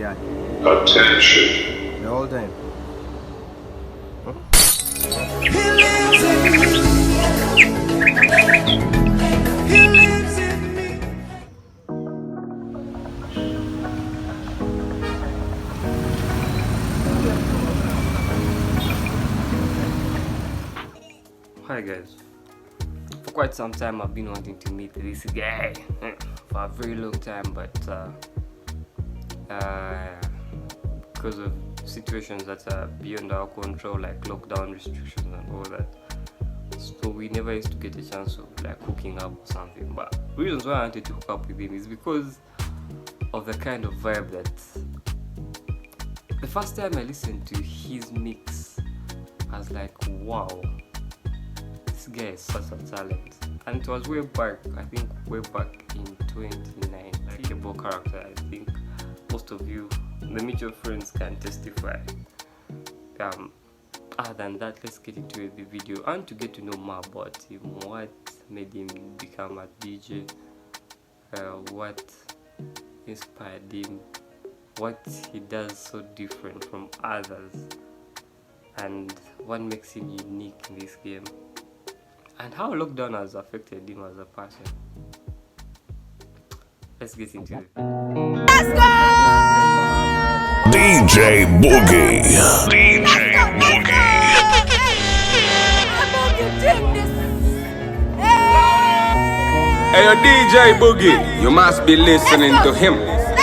Yeah. Attention. The whole time. Hi guys, for quite some time I've been wanting to meet this guy for a very long time, but because of situations that are beyond our control, like lockdown restrictions and all that, so we never used to get a chance of like hooking up or something. But reasons why I wanted to hook up with him is because of the kind of vibe that the first time I listened to his mix, I was like, wow, this guy is such a talent. And it was way back, I think way back in 2009, like a ball character. I think most of you, the mutual friends, can testify. Other than that, let's get into the video and to get to know more about him. What made him become a DJ? What inspired him? What he does so different from others? And what makes him unique in this game? And how lockdown has affected him as a person. Let's get into it. Let's go! DJ Boogie. DJ Boogie. Hey, yo, DJ Boogie, you must be listening to him.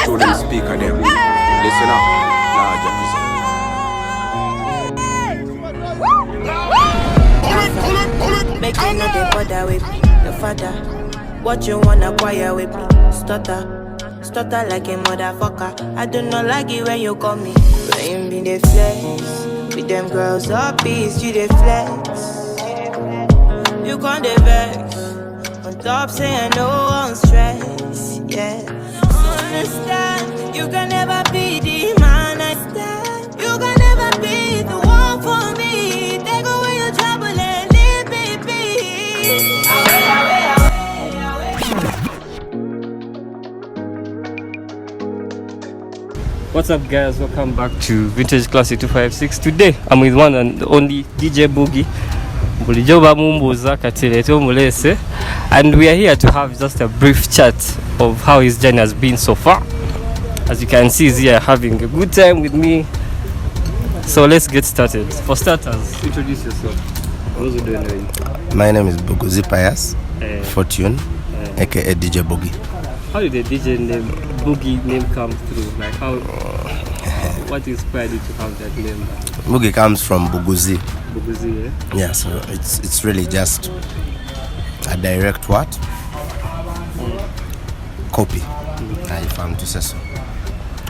To them speaker them. Listen up. Large episode. Make you know the bother with me, the father. What you wanna acquire with me? Stutter like a motherfucker. I do not like it when you call me. When you be the flex, with them girls up peace, you the flex. You can't the vex. On top saying no one stress, yeah. So understand, you can never be the man I stand. You can never be the one for me. Take away your trouble and leave me be. What's up guys, welcome back to Vintage Classic 256. Today I'm with one and only DJ Boogie. And we are here to have just a brief chat of how his journey has been so far. As you can see, he's here having a good time with me. So let's get started. For starters, introduce yourself. Those who don't know you. My name is Buguzi Pius Fortune, aka DJ Boogie. How did the DJ name Boogie name come through? Like how? What inspired you to have that name? Boogie comes from Buguzi. Buguzi, yeah. Yeah, so it's really just a direct what? Copy. If I'm to say so.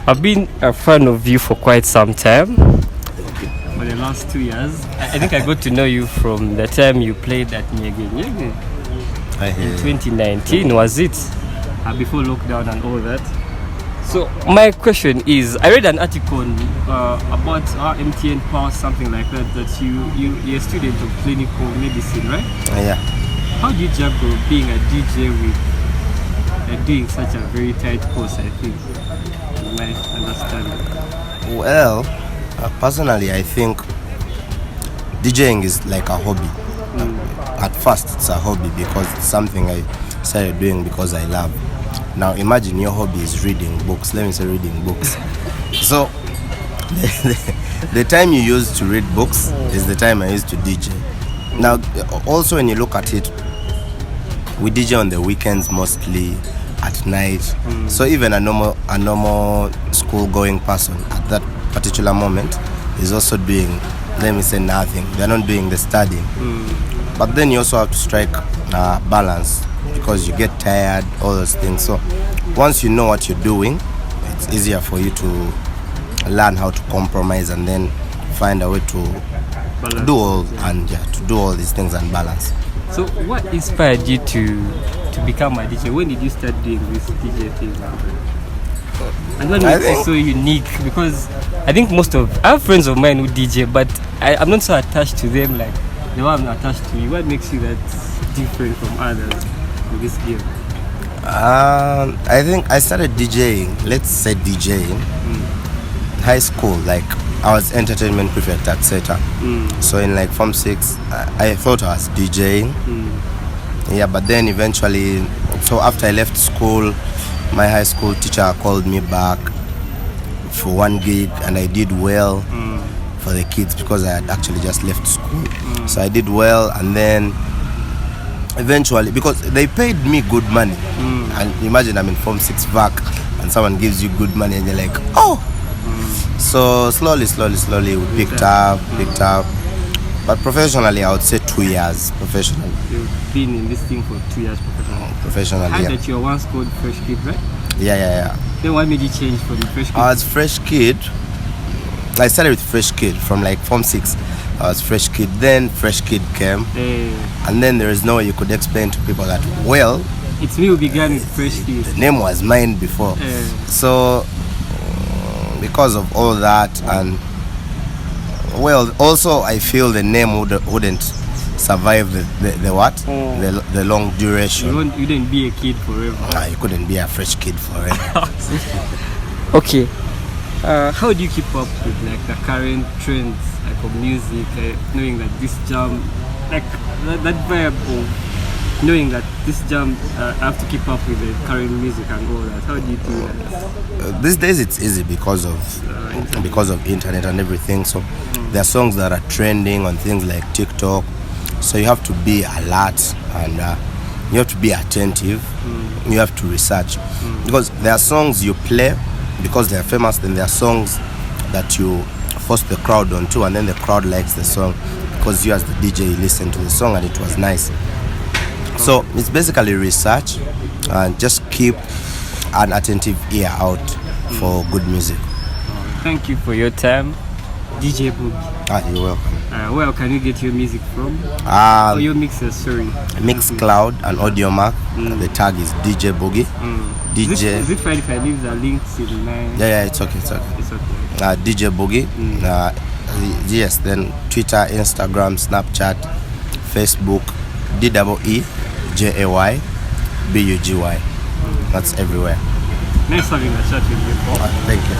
I've been a fan of you for quite some time. For the last 2 years. I think I got to know you from the time you played at Nyege in 2019, was it? Before lockdown and all that. So my question is, I read an article about MTN Power, something like that, that you're a student of clinical medicine, right? Yeah. How do you juggle being a DJ with doing such a very tight course, I think, in my understanding? Well, personally, I think DJing is like a hobby. At first, it's a hobby because it's something I started doing because I love. Now imagine your hobby is reading books. Let me say reading books. So the time you use to read books is the time I used to DJ. Now also when you look at it, we DJ on the weekends mostly, at night. So even a normal school going person at that particular moment is also doing, let me say, nothing. They're not doing the studying. But then you also have to strike a balance because you get tired, all those things. So once you know what you're doing, it's easier for you to learn how to compromise and then find a way to do all these things and balance. So what inspired you to become a DJ? When did you start doing this DJ thing? And what makes it so unique? Because I think I have friends of mine who DJ, but I'm not so attached to them like the one I'm attached to you. What makes you that different from others in this game? I think I started DJing, let's say DJing, high school, like I was entertainment prefect at SETA. So in like Form 6, I thought I was DJing. Yeah, but then eventually, so after I left school, my high school teacher called me back for one gig, and I did well for the kids because I had actually just left school. So I did well, and then eventually, because they paid me good money, and imagine I'm in Form 6 back, and someone gives you good money, and you're like, oh. So slowly we picked up. But professionally, I would say 2 years professionally. You've been in this thing for 2 years professionally. I heard that you were once called Fresh Kid, right? Yeah. Then what made you change from Fresh Kid? I was Fresh Kid. I started with Fresh Kid from like Form 6. I was Fresh Kid. Then Fresh Kid came. And then there is no way you could explain to people that, well, it's me who began with Fresh Kid. The name was mine before. So because of all that, and well, also I feel the name wouldn't survive the what? The long duration. You didn't be a kid forever. Nah, you couldn't be a fresh kid forever. Okay. How do you keep up with like the current trends like of music, knowing that this jam, like that vibe of knowing that this jam, I have to keep up with the current music and all that? How do you do that? These days it's easy because of internet and everything. So there are songs that are trending on things like TikTok. So you have to be alert, and you have to be attentive. You have to research, because there are songs you play because they are famous, then there are songs that you force the crowd onto, and then the crowd likes the song because you as the DJ listened to the song and it was nice. So it's basically research, and just keep an attentive ear out for good music. Thank you for your time, DJ BUGY. You're welcome. Where can you get your music from? Your mixes, sorry. Mixcloud and audiomack. The tag is DJ BUGY. DJ. Is it fine if I leave the links in my? Yeah, it's okay. It's okay. DJ BUGY. Yes, then Twitter, Instagram, Snapchat, Facebook, DEEJAY BUGY. That's everywhere. Nice having a chat with you, Paul. Thank you.